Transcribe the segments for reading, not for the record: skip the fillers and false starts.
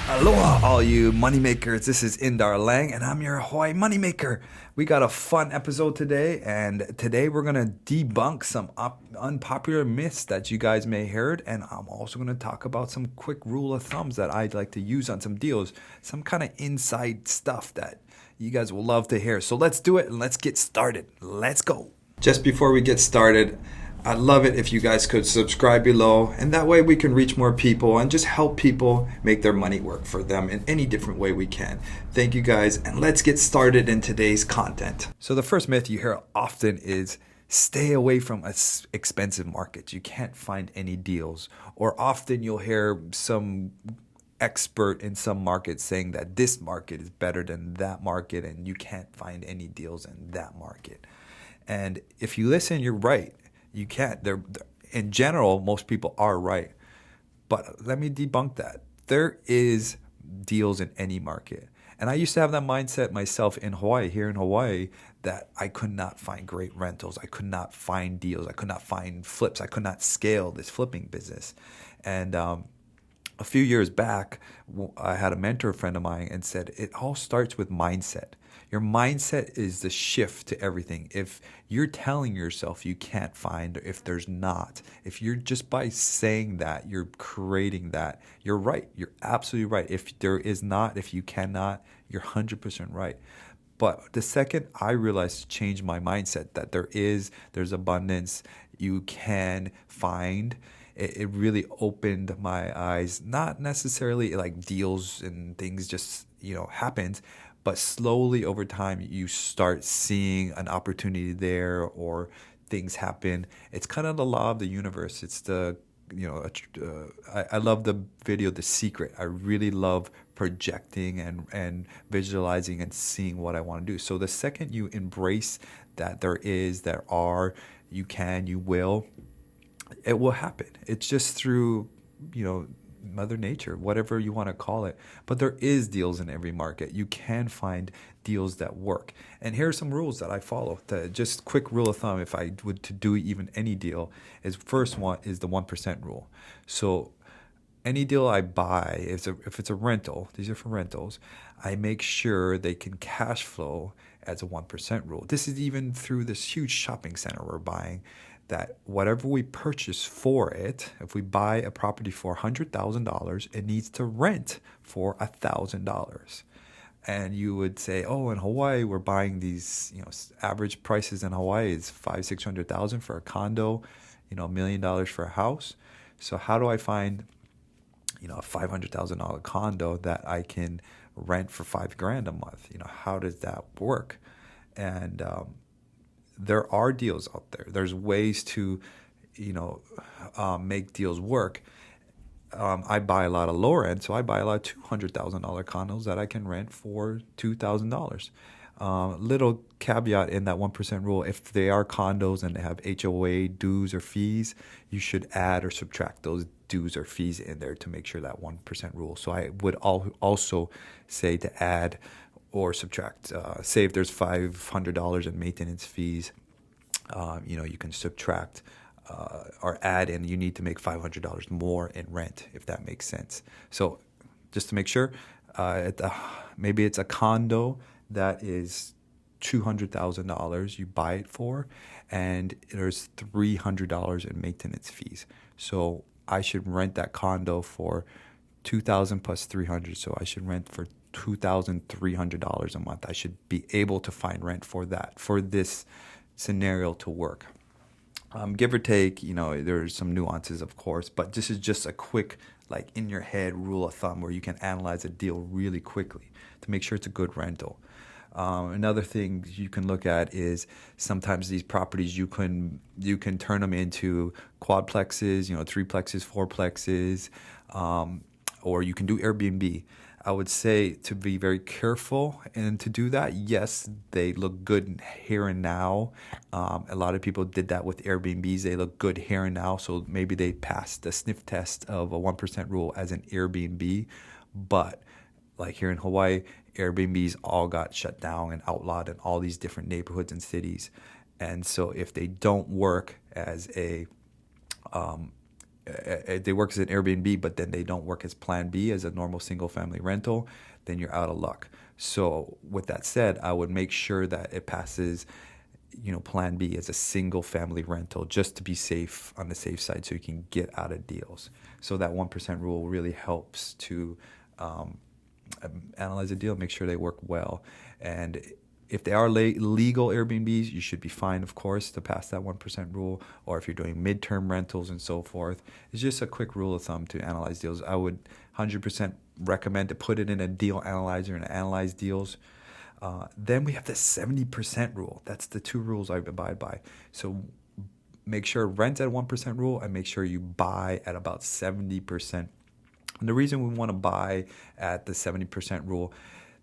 Aloha, all you moneymakers. This is Indar Lang, and I'm your Hawaii moneymaker. We got a fun episode today, and today we're gonna debunk some unpopular myths that you guys may heard, and I'm also gonna talk about some quick rule of thumbs that I'd like to use on some deals, some kind of inside stuff that you guys will love to hear. So let's do it, and let's get started. Let's go. Just before we get started, I'd love it if you guys could subscribe below, and that way we can reach more people and just help people make their money work for them in any different way we can. Thank you guys, and let's get started in today's content. So the first myth you hear often is stay away from expensive markets. You can't find any deals. Or often you'll hear some expert in some markets saying that this market is better than that market and you can't find any deals in that market. And if you listen, you're right. You can't. In general, most people are right. But let me debunk that. There is deals in any market. And I used to have that mindset myself in Hawaii, here in Hawaii, that I could not find great rentals. I could not find deals. I could not find flips. I could not scale this flipping business. And a few years back, I had a mentor friend of mine and said, it all starts with mindset. Your mindset is the shift to everything. If you're telling yourself you can't find, or if there's not, if you're just by saying that, you're creating that, you're right. You're absolutely right. If there is not, if you cannot, you're 100% right. But the second I realized to change my mindset that there's abundance, you can find, it really opened my eyes. Not necessarily like deals and things just, happened, but slowly over time you start seeing an opportunity there or things happen. It's kind of the law of the universe. It's I love the video The Secret. I really love projecting and visualizing and seeing what I want to do. So the second you embrace that there are, you can, you will, it will happen. It's just through, Mother Nature, whatever you want to call it. But there is deals in every market. You can find deals that work. And here are some rules that I follow. Just quick rule of thumb, if I would to do even any deal, is first one is the 1% rule. So any deal I buy, if it's a rental, these are for rentals, I make sure they can cash flow as a 1% rule. This is even through this huge shopping center we're buying, that whatever we purchase for it, if we buy a property for $100,000, it needs to rent for $1,000. And you would say, oh, in Hawaii, we're buying these, average prices in Hawaii is $500,000-600,000 for a condo, $1 million for a house. So how do I find, a $500,000 condo that I can rent for $5,000 a month? How does that work? And, there are deals out there. There's ways to, make deals work. I buy a lot of lower end, so I buy a lot of $200,000 condos that I can rent for $2,000. Little caveat in that 1% rule: if they are condos and they have HOA dues or fees, you should add or subtract those dues or fees in there to make sure that 1% rule. So I would also say to add or subtract. Say if there's $500 in maintenance fees, you can subtract or add, and you need to make $500 more in rent, if that makes sense. So just to make sure, maybe it's a condo that is $200,000 you buy it for, and there's $300 in maintenance fees. So I should rent that condo for $2,000 plus $300. So I should rent for $2,300 a month. I should be able to find rent for that, for this scenario to work. Give or take, there's some nuances, of course, but this is just a quick, like in your head rule of thumb where you can analyze a deal really quickly to make sure it's a good rental. Another thing you can look at is sometimes these properties you can turn them into quadplexes, threeplexes, fourplexes, or you can do Airbnb. I would say to be very careful and to do that. Yes, they look good here and now. A lot of people did that with Airbnbs. They look good here and now, so maybe they passed the sniff test of a 1% rule as an Airbnb. But like here in Hawaii, Airbnbs all got shut down and outlawed in all these different neighborhoods and cities. And so if they don't work as a they work as an Airbnb, but then they don't work as Plan B as a normal single family rental, then you're out of luck. So with that said, I would make sure that it passes, Plan B as a single family rental, just to be safe on the safe side, so you can get out of deals. So that 1% rule really helps to analyze a deal, make sure they work well. And if they are legal Airbnbs, you should be fine, of course, to pass that 1% rule. Or if you're doing midterm rentals and so forth, it's just a quick rule of thumb to analyze deals. I would 100% recommend to put it in a deal analyzer and analyze deals. Then we have the 70% rule. That's the two rules I abide by. So make sure rent at 1% rule, and make sure you buy at about 70%. And the reason we want to buy at the 70% rule,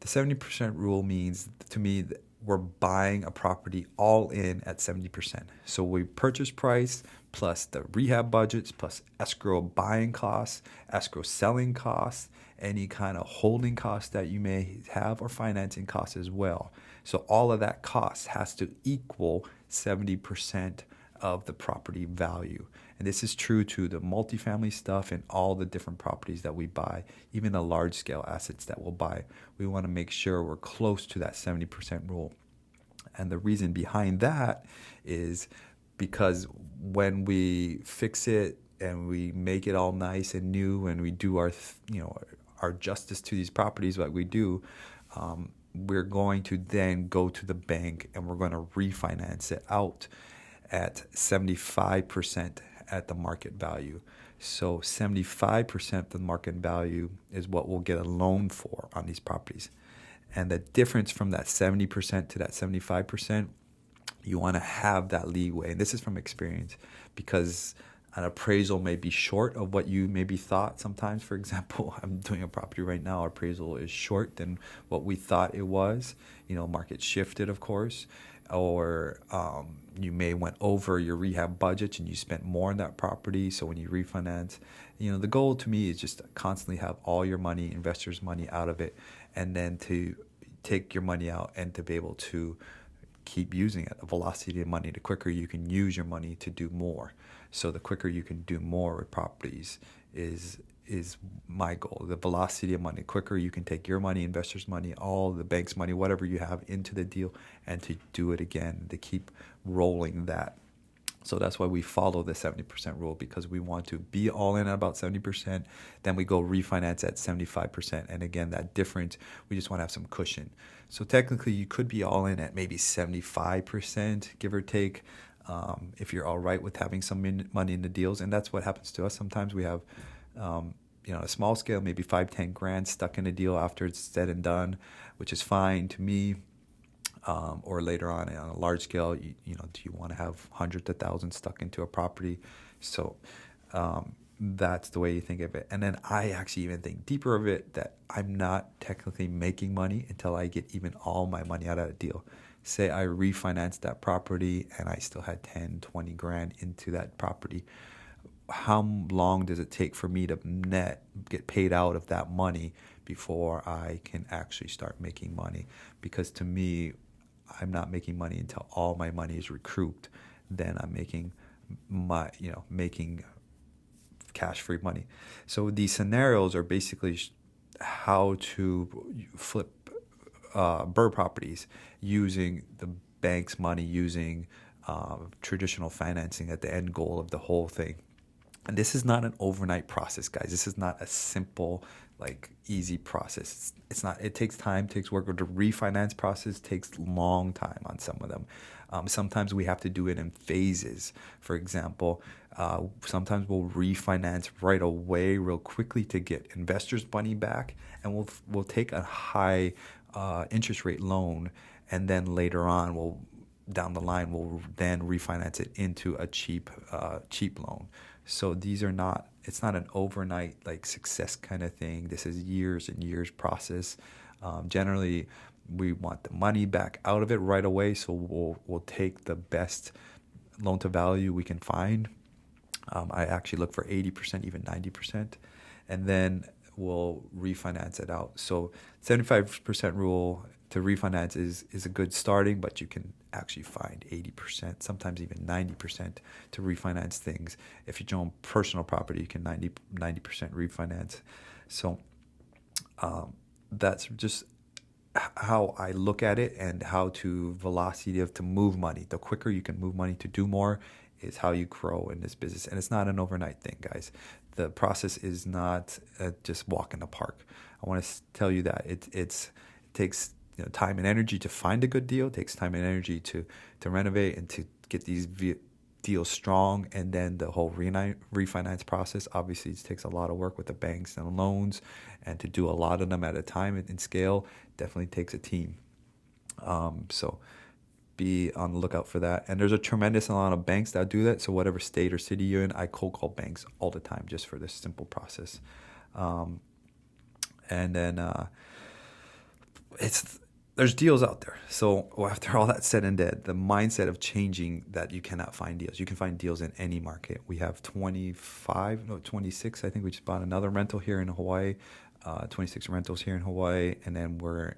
the 70% rule means to me that we're buying a property all in at 70%. So we purchase price plus the rehab budgets plus escrow buying costs, escrow selling costs, any kind of holding costs that you may have, or financing costs as well. So all of that cost has to equal 70% of the property value. And this is true to the multifamily stuff and all the different properties that we buy, even the large scale assets that we'll buy. We want to make sure we're close to that 70% rule. And the reason behind that is because when we fix it and we make it all nice and new, and we do our justice to these properties like we do, we're going to then go to the bank and we're going to refinance it out at 75% at the market value. So 75% of the market value is what we'll get a loan for on these properties. And the difference from that 70% to that 75%, you want to have that leeway. And this is from experience, because an appraisal may be short of what you maybe thought sometimes. For example, I'm doing a property right now. Our appraisal is short than what we thought it was. Market shifted, of course. Or you may went over your rehab budget and you spent more on that property. So when you refinance, the goal to me is just to constantly have all your money, investors' money, out of it, and then to take your money out and to be able to keep using it. The velocity of money, the quicker you can use your money to do more. So the quicker you can do more with properties is my goal. The velocity of money, quicker you can take your money, investors' money, all the bank's money, whatever you have, into the deal, and to do it again, to keep rolling that. So that's why we follow the 70% rule, because we want to be all in at about 70%. Then we go refinance at 75%. And again, that difference, we just want to have some cushion. So technically, you could be all in at maybe 75%, give or take, if you're all right with having some money in the deals. And that's what happens to us. Sometimes we have a small scale, maybe 5-10 grand stuck in a deal after it's said and done, which is fine to me. Or later on a large scale, do you want to have hundreds of thousands stuck into a property? So that's the way you think of it. And then I actually even think deeper of it, that I'm not technically making money until I get even all my money out of a deal. Say I refinanced that property and I still had 10, 20 grand into that property. How long does it take for me to get paid out of that money before I can actually start making money? Because to me, I'm not making money until all my money is recouped. Then I'm making cash-free money. So these scenarios are basically how to flip BRRRR properties using the bank's money, using traditional financing at the end goal of the whole thing. And this is not an overnight process, guys. This is not a simple, easy process. It's not. It takes time, takes work. The refinance process takes long time on some of them. Sometimes we have to do it in phases. For example, sometimes we'll refinance right away, real quickly, to get investors' money back, and we'll take a high interest rate loan, and then later on, down the line, we'll then refinance it into a cheap loan. So it's not an overnight success kind of thing. This is years and years process. Generally, we want the money back out of it right away. So we'll take the best loan to value we can find. I actually look for 80%, even 90%, and then we'll refinance it out. So 75% rule to refinance is a good starting, but you can actually find 80%, sometimes even 90% to refinance things. If you own personal property, you can 90% refinance. So that's just how I look at it, and how to velocity of to move money. The quicker you can move money to do more is how you grow in this business. And it's not an overnight thing, guys. The process is not just walk in the park. I want to tell you that it takes time and energy to find a good deal. It takes time and energy to renovate and to get these deals strong. And then the whole refinance process obviously takes a lot of work with the banks and loans, and to do a lot of them at a time and scale definitely takes a team. So be on the lookout for that. And there's a tremendous amount of banks that do that. So whatever state or city you're in, I cold call banks all the time just for this simple process. And then there's deals out there. So after all that said and done, the mindset of changing that you cannot find deals. You can find deals in any market. We have 26. I think we just bought another rental here in Hawaii. 26 rentals here in Hawaii, and then we're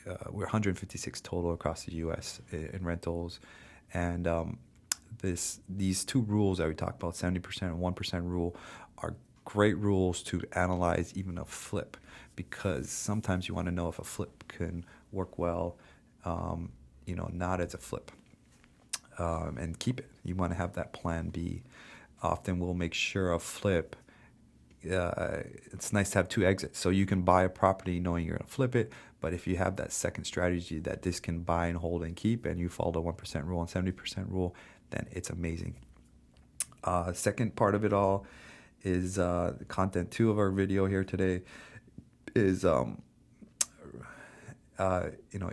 156 total across the U.S. in rentals. And these two rules that we talked about, 70% and 1% rule, are great rules to analyze even a flip, because sometimes you want to know if a flip can work well, not as a flip, and keep it. You want to have that plan B. Often we'll make sure a flip, it's nice to have two exits. So you can buy a property knowing you're going to flip it, but if you have that second strategy that this can buy and hold and keep, and you follow the 1% rule and 70% rule, then it's amazing. Second part of it all is content 2 of our video here today is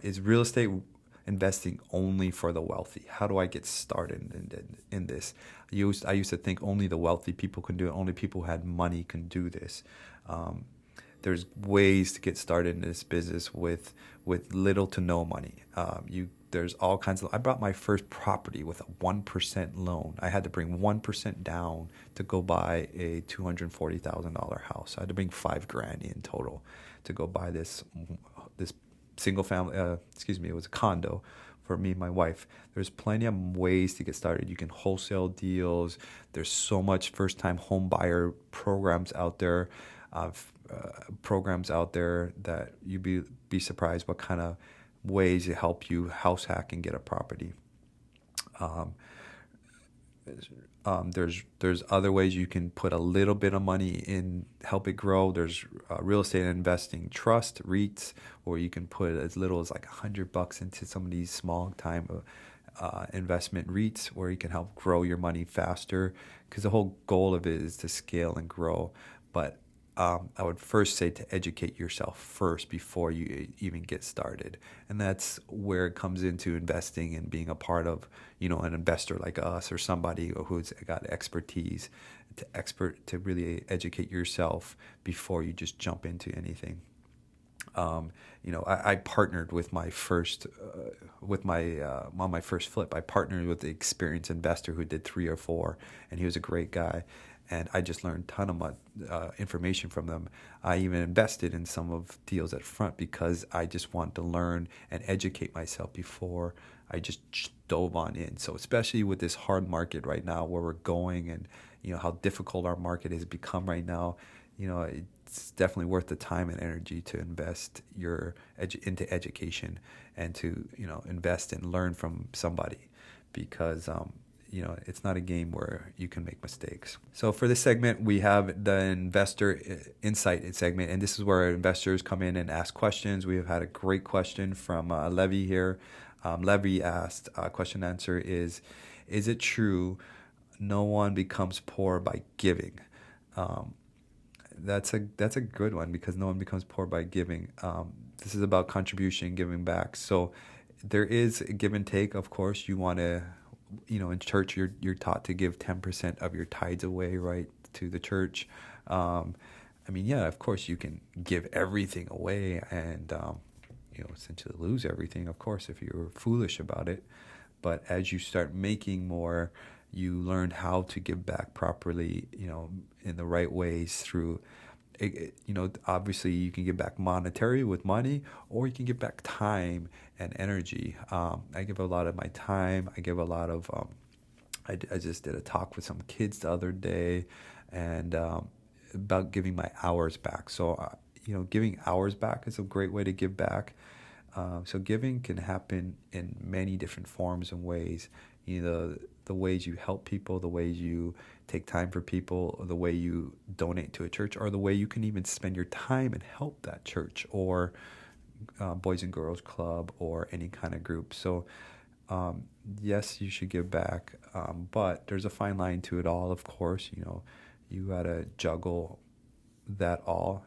is real estate investing only for the wealthy? How do I get started in this? I used to think only the wealthy people can do it. Only people who had money can do this. There's ways to get started in this business with little to no money. There's all kinds of. I bought my first property with a 1% loan. I had to bring 1% down to go buy a $240,000 house. I had to bring $5,000 in total to go buy this single family. It was a condo for me and my wife. There's plenty of ways to get started. You can wholesale deals. There's so much first-time home buyer programs out there. That you'd be surprised what kind of ways to help you house hack and get a property. There's other ways you can put a little bit of money in, help it grow. There's real estate investing trust, REITs, or you can put as little as like $100 into some of these small time investment REITs, where you can help grow your money faster, because the whole goal of it is to scale and grow. But I would first say to educate yourself first before you even get started. And that's where it comes into investing and being a part of, an investor like us, or somebody who's got expertise to really educate yourself before you just jump into anything. I partnered with my first, on my first flip, I partnered with the experienced investor who did 3 or 4, and he was a great guy. And I just learned a ton of information from them. I even invested in some of deals at front because I just wanted to learn and educate myself before I just dove on in. So especially with this hard market right now where we're going, and how difficult our market has become right now, it's definitely worth the time and energy to invest into education, and to invest and learn from somebody, because it's not a game where you can make mistakes. So for this segment, we have the investor insight segment, and this is where investors come in and ask questions. We have had a great question from Levy here. Levy asked, question answer is it true no one becomes poor by giving? That's a good one, because no one becomes poor by giving. This is about contribution, giving back. So there is a give and take. Of course, you want to, in church, you're taught to give 10% of your tithes away, right, to the church. Of course, you can give everything away and, essentially lose everything, of course, if you're foolish about it. But as you start making more, you learn how to give back properly, in the right ways through obviously you can give back monetary with money, or you can give back time and energy. I give a lot of my time. I give a lot of, I just did a talk with some kids the other day, and about giving my hours back. So, giving hours back is a great way to give back. So giving can happen in many different forms and ways. The ways you help people, the ways you take time for people, the way you donate to a church, or the way you can even spend your time and help that church or Boys and Girls Club or any kind of group. So yes, you should give back, but there's a fine line to it all. Of course, you gotta juggle that all.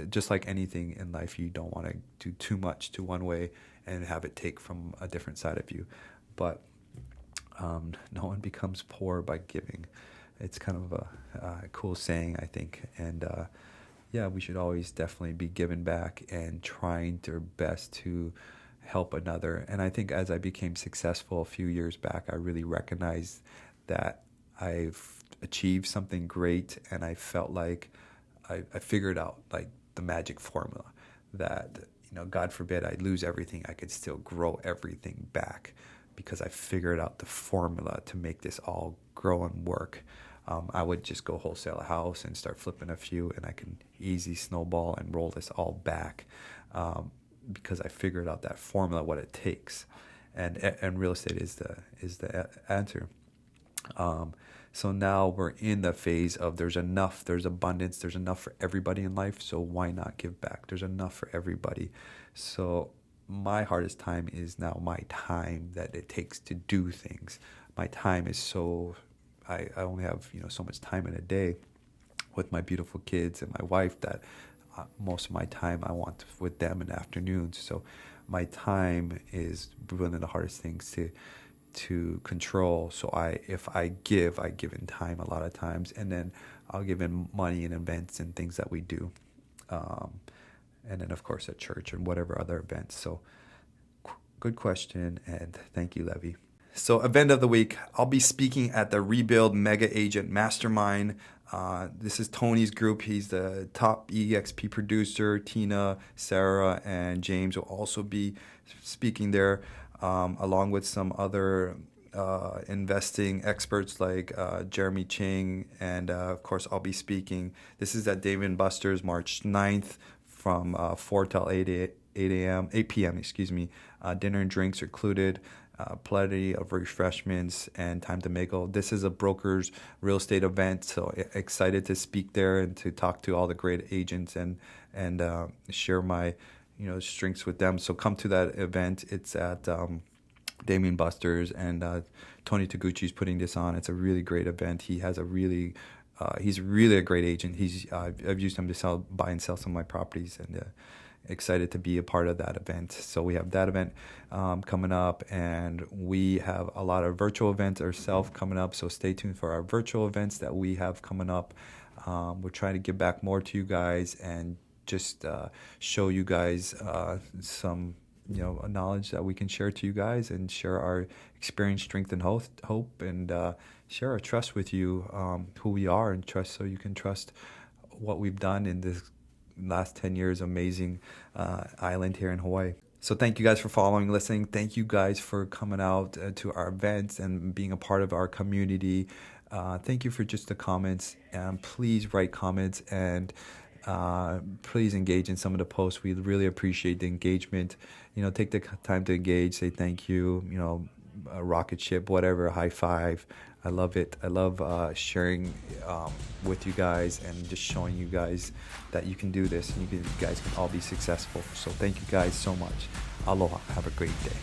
Just like anything in life, you don't want to do too much to one way and have it take from a different side of you. But no one becomes poor by giving. It's kind of a cool saying, I think. And yeah, we should always definitely be giving back and trying their best to help another. And I think as I became successful a few years back, I really recognized that I've achieved something great, and I felt like I figured out like the magic formula that, God forbid I lose everything, I could still grow everything back, because I figured out the formula to make this all grow and work. I would just go wholesale a house and start flipping a few, and I can easy snowball and roll this all back, because I figured out that formula, what it takes, and real estate is the answer. So now we're in the phase of there's abundance, there's enough for everybody in life, so why not give back? There's enough for everybody. So my hardest time is now my time that it takes to do things. My time is I only have, so much time in a day with my beautiful kids and my wife that most of my time I want with them in the afternoons. So my time is one of the hardest things to control. So if I give in time a lot of times, and then I'll give in money and events and things that we do, and then of course at church and whatever other events. So good question, and thank you, Levy. So event of the week, I'll be speaking at the Rebuild Mega Agent Mastermind. This is Tony's group. He's the top EXP producer. Tina, Sarah, and James will also be speaking there, along with some other investing experts like Jeremy Ching. And of course, I'll be speaking. This is at Dave & Buster's March 9th from 4 till 8 p.m. Dinner and drinks are included. Plenty of refreshments and time to mingle. This is a broker's real estate event, so excited to speak there and to talk to all the great agents and share my strengths with them. So come to that event. It's at Dave & Buster's, and Tony Taguchi is putting this on. It's a really great event. He has he's really a great agent. I've used him to buy and sell some of my properties, and excited to be a part of that event. So we have that event coming up, and we have a lot of virtual events ourselves coming up. So stay tuned for our virtual events that we have coming up. We're trying to give back more to you guys and just show you guys some knowledge that we can share to you guys, and share our experience, strength, and hope, and share our trust with you, who we are, and trust, so you can trust what we've done in this last 10 years amazing island here in Hawaii. So thank you guys for following, listening. Thank you guys for coming out to our events and being a part of our community. Thank you for just the comments, and please write comments, and please engage in some of the posts. We really appreciate the engagement. Take the time to engage, say thank you, a rocket ship, whatever, a high five. I love it. I love sharing with you guys and just showing you guys that you can do this, and you guys can all be successful. So thank you guys so much. Aloha. Have a great day.